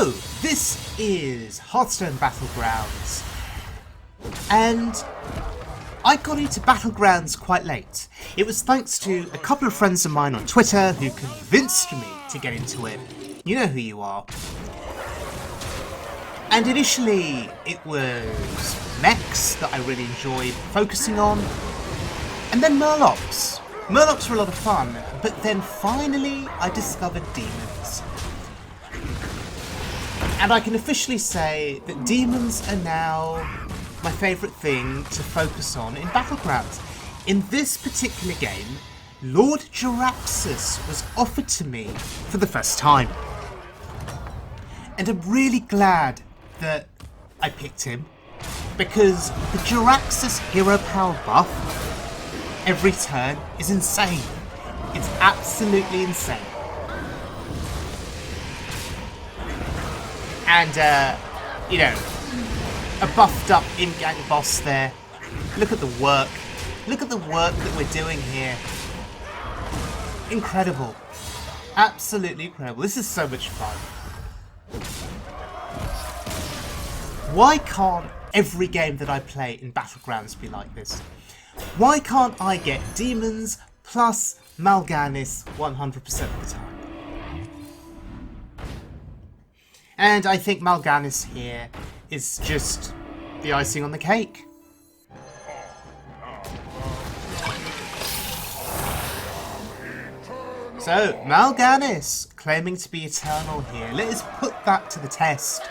So, this is Hearthstone Battlegrounds, and I got into Battlegrounds quite late. It was thanks to a couple of friends of mine on Twitter who convinced me to get into it. You know who you are. And initially, it was mechs that I really enjoyed focusing on, and then Murlocs. Murlocs were a lot of fun, but then finally I discovered demons. And I can officially say that demons are now my favourite thing to focus on in Battlegrounds. In this particular game, Lord Jaraxxus was offered to me for the first time. And I'm really glad that I picked him, because the Jaraxxus hero power buff every turn is insane. It's absolutely insane. And, you know, a buffed up in-gang boss there. Look at the work. Look at the work that we're doing here. Incredible. Absolutely incredible. This is so much fun. Why can't every game that I play in Battlegrounds be like this? Why can't I get demons plus Mal'Ganis 100% of the time? And I think Mal'Ganis here is just the icing on the cake. So, Mal'Ganis claiming to be eternal here. Let us put that to the test.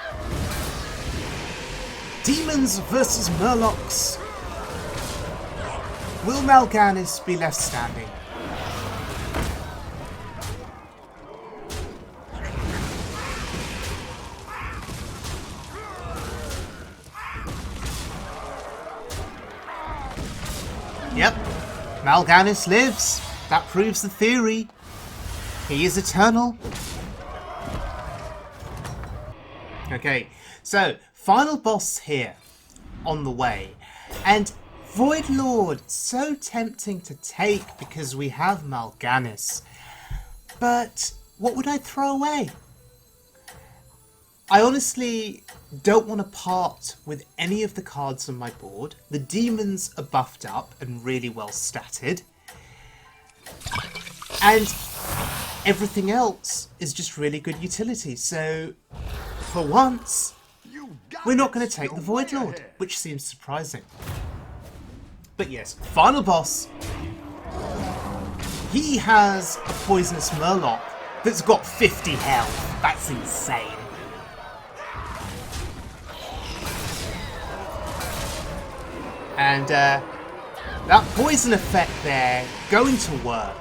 Demons versus Murlocs. Will Mal'Ganis be left standing? Yep, Mal'Ganis lives. That proves the theory. He is eternal. Okay, so final boss here on the way. And Voidlord, so tempting to take because we have Mal'Ganis. But what would I throw away? I honestly don't want to part with any of the cards on my board. The demons are buffed up and really well statted. And everything else is just really good utility. So, for once, we're not going to take the Voidlord, which seems surprising. But yes, final boss. He has a poisonous Murloc that's got 50 health. That's insane. And that poison effect there, going to work.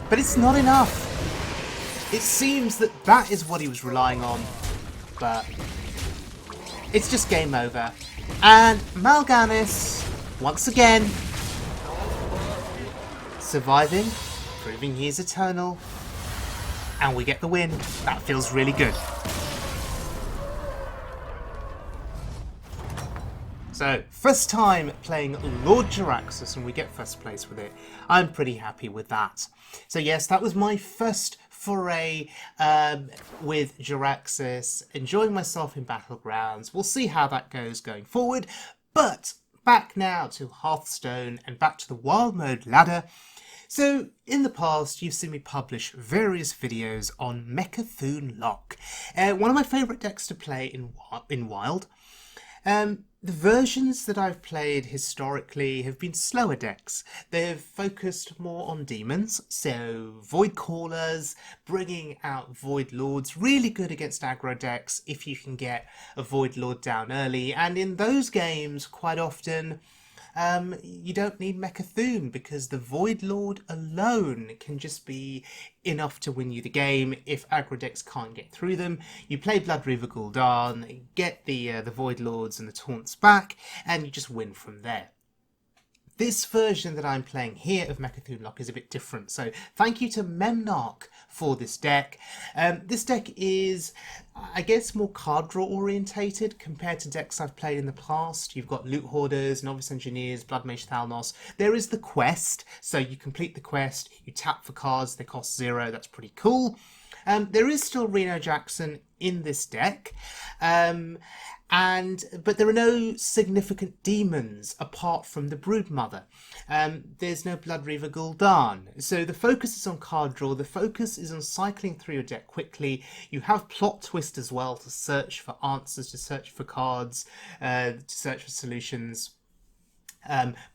But it's not enough. It seems that that is what he was relying on. But it's just game over. And Mal'Ganis, once again, surviving, proving he is eternal. And we get the win. That feels really good. So, first time playing Lord Jaraxxus and we get first place with it. I'm pretty happy with that. So yes, that was my first foray with Jaraxxus, enjoying myself in Battlegrounds. We'll see how that goes going forward. But back now to Hearthstone and back to the Wild Mode ladder. So, in the past, you've seen me publish various videos on Mecha'thun Lock, one of my favourite decks to play in Wild. The versions that I've played historically have been slower decks. They've focused more on demons, so Voidcallers, bringing out Voidlords, really good against aggro decks if you can get a Voidlord down early, and in those games, quite often, you don't need Mecha'thun because the Voidlord alone can just be enough to win you the game if aggro decks can't get through them. You play Bloodreaver Gul'dan, get the Voidlords and the taunts back, and you just win from there. This version that I'm playing here of Mecha'thun Lock is a bit different, so thank you to Memnarch for this deck. This deck is, I guess, more card draw orientated compared to decks I've played in the past. You've got Loot Hoarders, Novice Engineers, Blood Mage Thalnos. There is the quest, so you complete the quest, you tap for cards, they cost 0, that's pretty cool. There is still Reno Jackson in this deck, but there are no significant demons apart from the Broodmother. There's no Blood Reaver Gul'dan. So the focus is on card draw, the focus is on cycling through your deck quickly. You have Plot Twist as well to search for answers, to search for cards, to search for solutions.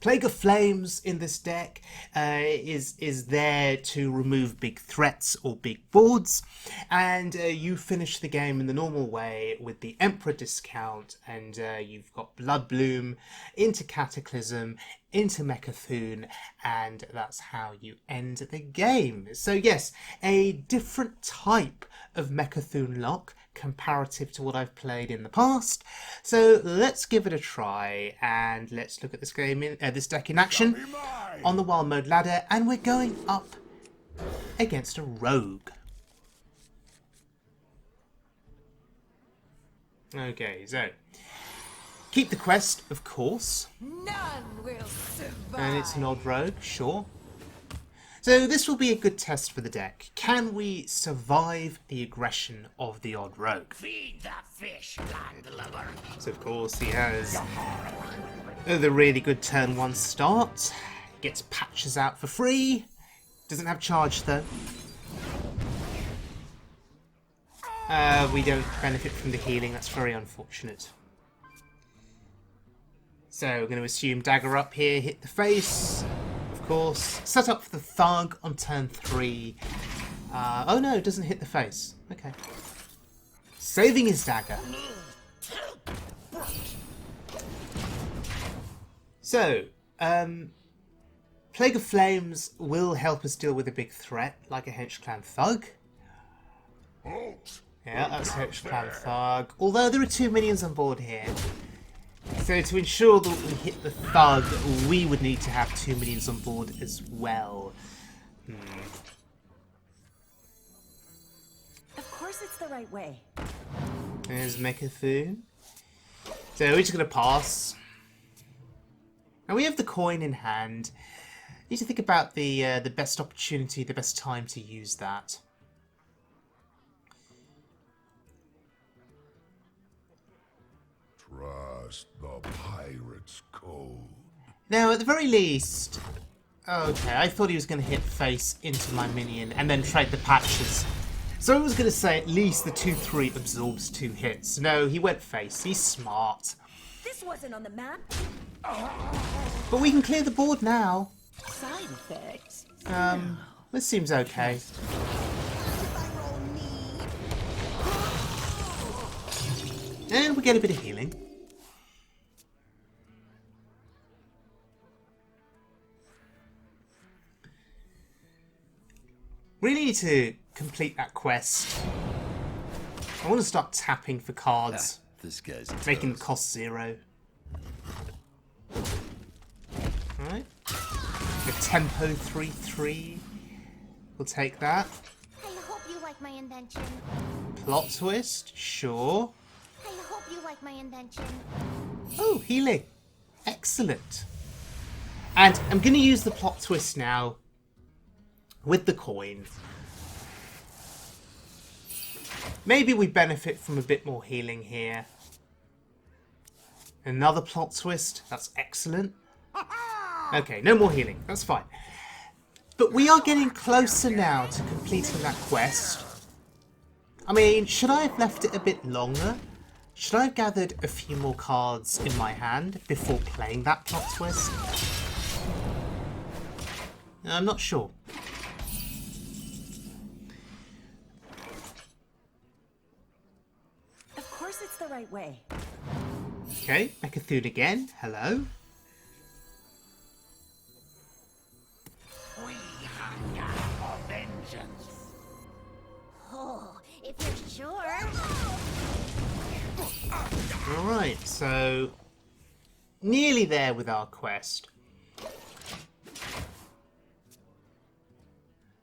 Plague of Flames in this deck is there to remove big threats or big boards, and you finish the game in the normal way with the Emperor discount, and you've got Blood Bloom into Cataclysm, into Mecha'thun, and that's how you end the game. So yes, a different type of Mecha'thun lock comparative to what I've played in the past. So let's give it a try and let's look at this game this deck in action on the wild mode ladder, and we're going up against a rogue. Okay, so keep the quest, of course. None will survive. And it's an odd rogue, sure. So this will be a good test for the deck. Can we survive the aggression of the odd rogue? Feed the fish, landlubber. So of course he has the really good turn 1 start. Gets patches out for free. Doesn't have charge though. We don't benefit from the healing, that's very unfortunate. So we're going to assume dagger up here, hit the face. Course. Set up for the Thug on turn 3. Oh no, it doesn't hit the face. Okay. Saving his dagger. So, Plague of Flames will help us deal with a big threat, like a Hench Clan Thug. Yeah, that's Hench Clan Thug. Although there are 2 minions on board here. So to ensure that we hit the Thug, we would need to have 2 minions on board as well. Of course it's the right way. There's Mecha'thun. So we're just going to pass. And we have the coin in hand. Need to think about the best opportunity, the best time to use that. Trust the pirate's code. Now, at the very least... Okay, I thought he was going to hit face into my minion and then trade the patches. So I was going to say at least the 2-3 absorbs 2 hits. No, he went face. He's smart. This wasn't on the map. But we can clear the board now. Side effects. This seems okay. And we get a bit of healing. Really need to complete that quest. I want to start tapping for cards. This guy's making the cost 0. Alright. The tempo 3-3. We'll take that. I hope you like my invention. Plot twist, sure. I hope you like my invention. Oh, healing. Excellent. And I'm going to use the plot twist now with the coin. Maybe we benefit from a bit more healing here. Another plot twist. That's excellent. Okay, no more healing. That's fine. But we are getting closer now to completing that quest. I mean, should I have left it a bit longer? Should I have gathered a few more cards in my hand before playing that plot twist? I'm not sure. Of course it's the right way. Okay, Mecha'thun again. Hello. We hunger for vengeance. Oh, if you're sure. Alright, so nearly there with our quest.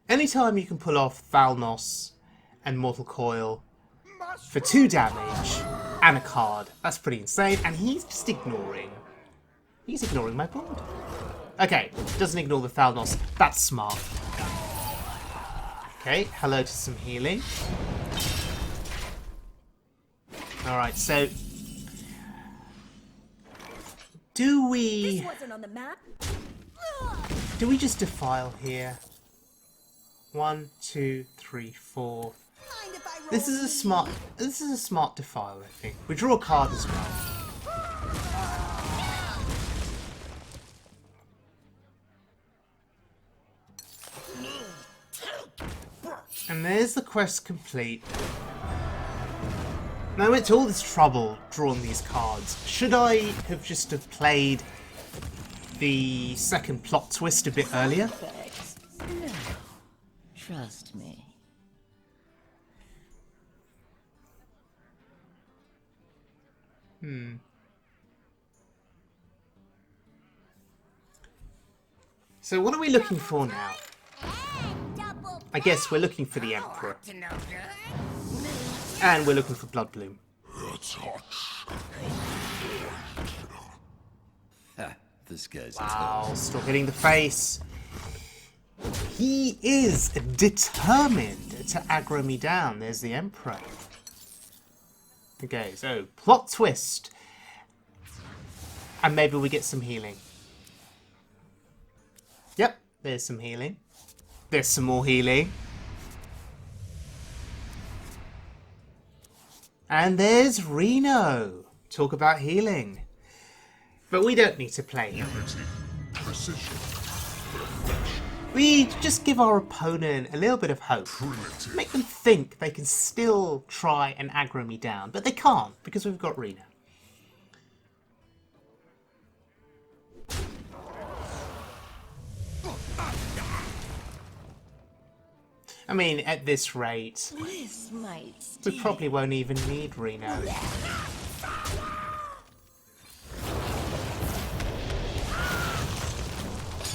Anytime you can pull off Thalnos and Mortal Coil for 2 damage and a card, that's pretty insane. And he's just ignoring. He's ignoring my board. Okay, doesn't ignore the Thalnos. That's smart. Okay, hello to some healing. Alright, so... Do This we wasn't on the map. just defile here? 1, 2, 3, 4. Mind if I roll This is a smart defile, I think. We draw a card as well. And there's the quest complete. Now I went to all this trouble drawing these cards. Should I have just have played the second plot twist a bit earlier? Perfect. No. Trust me. So what are we looking for now? Double I guess we're looking for the Emperor. To no good. And we're looking for Bloodbloom. This guy's Wow, stop hitting the face. He is determined to aggro me down. There's the Emperor. Okay, so plot twist. And maybe we get some healing. Yep, there's some healing. There's some more healing. And there's Reno. Talk about healing. But we don't need to play him. Unity, precision, We just give our opponent a little bit of hope. primitive. Make them think they can still try and aggro me down. But they can't, because we've got Reno. I mean, at this rate, This might we sting. probably won't even need Reno.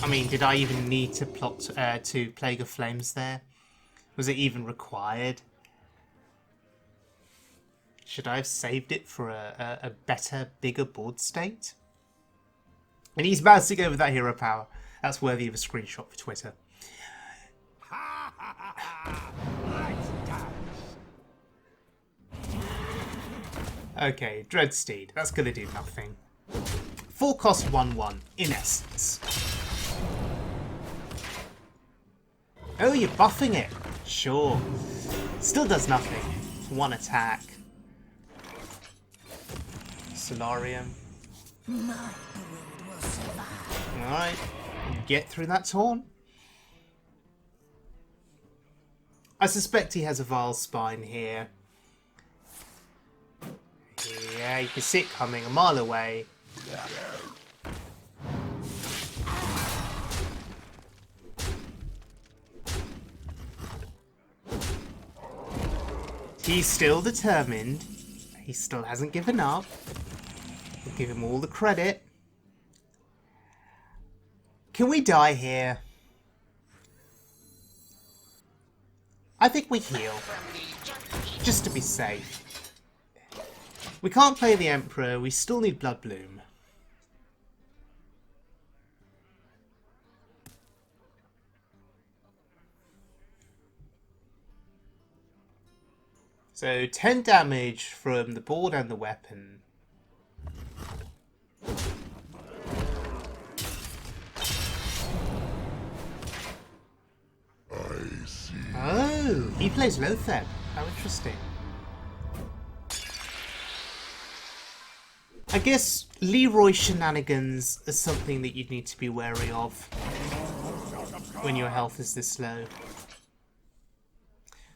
I mean, did I even need to plot to Plague of Flames there? Was it even required? Should I have saved it for a better, bigger board state? And he's bouncing over that hero power. That's worthy of a screenshot for Twitter. Okay, Dreadsteed. That's gonna do nothing. 4 cost 1/1, in essence. Oh, you're buffing it. Sure. Still does nothing. 1 attack. Solarium. My brood will survive. Alright. Get through that taunt. I suspect he has a Vile Spine here. Yeah, you can see it coming a mile away. He's still determined. He still hasn't given up. We'll give him all the credit. Can we die here? I think we heal. Just to be safe. We can't play the Emperor, we still need Bloodbloom. So 10 damage from the board and the weapon. I see. Oh, he plays Lotheb. How interesting. I guess Leroy shenanigans is something that you'd need to be wary of when your health is this low.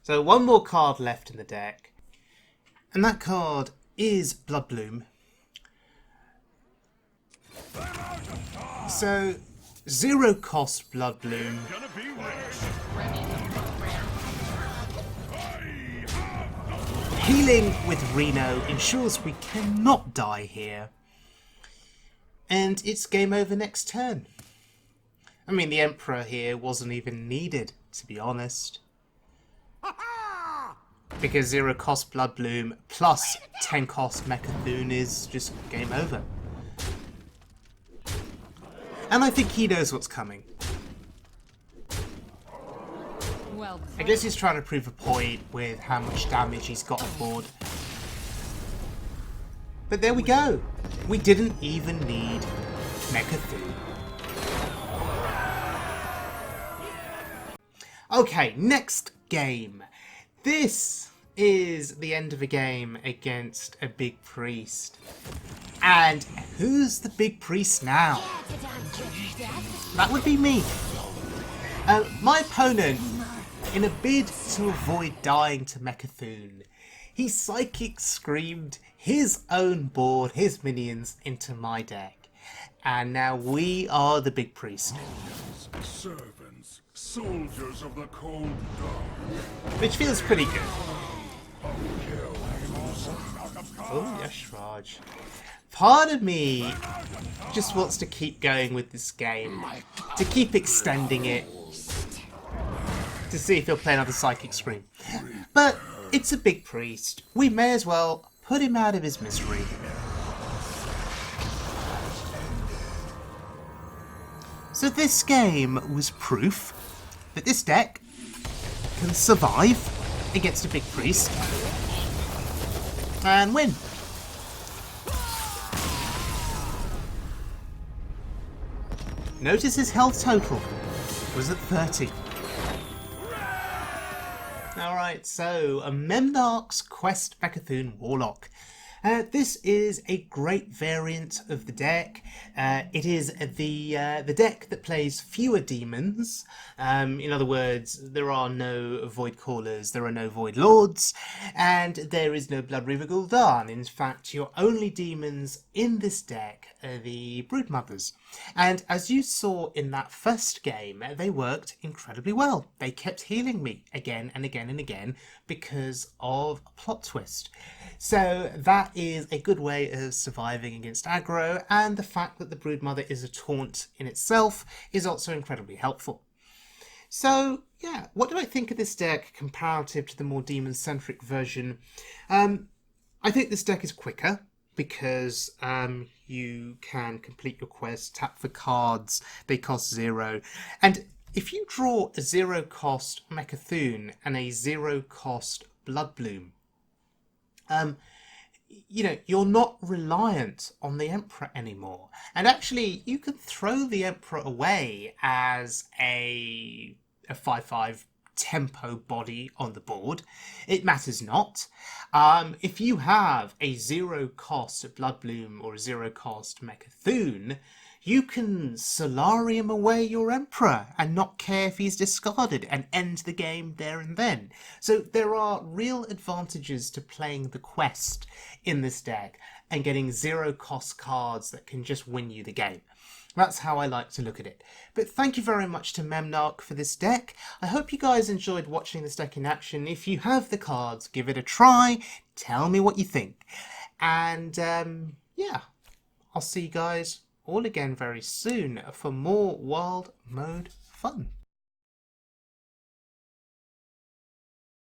So 1 more card left in the deck. And that card is Bloodbloom. So 0 cost Bloodbloom. Healing with Reno ensures we cannot die here. And it's game over next turn. I mean, the Emperor here wasn't even needed, to be honest. Because 0 cost Bloodbloom plus 10 cost Mecha'thun is just game over. And I think he knows what's coming. Well, I guess he's trying to prove a point with how much damage he's got on board. But there we go. We didn't even need Mecha'thun. Okay, next game. This is the end of a game against a big priest. And who's the big priest now? That would be me. My opponent, in a bid to avoid dying to Mecha'thun, he psychic screamed his own board, his minions, into my deck. And now we are the big priest. Servants, soldiers of the cold dark. Which feels pretty good. Oh, yes, Raj. Part of me just wants to keep going with this game, to keep extending it, to see if he'll play another Psychic Scream. But it's a big priest. We may as well put him out of his misery. So this game was proof that this deck can survive against a big priest and win. Notice his health total was at 30. Alright, so a Memnarch's Quest Mecha'thun Warlock. This is a great variant of the deck. It is the deck that plays fewer demons. In other words, there are no Voidcallers, there are no Voidlords, and there is no Blood River Gul'dan. In fact, your only demons in this deck are the Broodmothers. And as you saw in that first game, they worked incredibly well. They kept healing me again and again and again because of a plot twist. So that is a good way of surviving against aggro, and the fact that the Broodmother is a taunt in itself is also incredibly helpful. So yeah, what do I think of this deck comparative to the more demon-centric version? I think this deck is quicker because you can complete your quest, tap for cards, they cost 0. And if you draw a 0 cost Mecha'thun and a 0 cost Bloodbloom, you know, you're not reliant on the Emperor anymore. And actually, you can throw the Emperor away as a 5/5 tempo body on the board. It matters not. If you have a 0 cost Bloodbloom or a 0 cost Mecha'thun, you can Solarium away your Emperor and not care if he's discarded and end the game there and then. So there are real advantages to playing the quest in this deck and getting 0 cost cards that can just win you the game. That's how I like to look at it. But thank you very much to Memnarch for this deck. I hope you guys enjoyed watching this deck in action. If you have the cards, give it a try. Tell me what you think. And yeah, I'll see you guys all again very soon for more wild mode fun.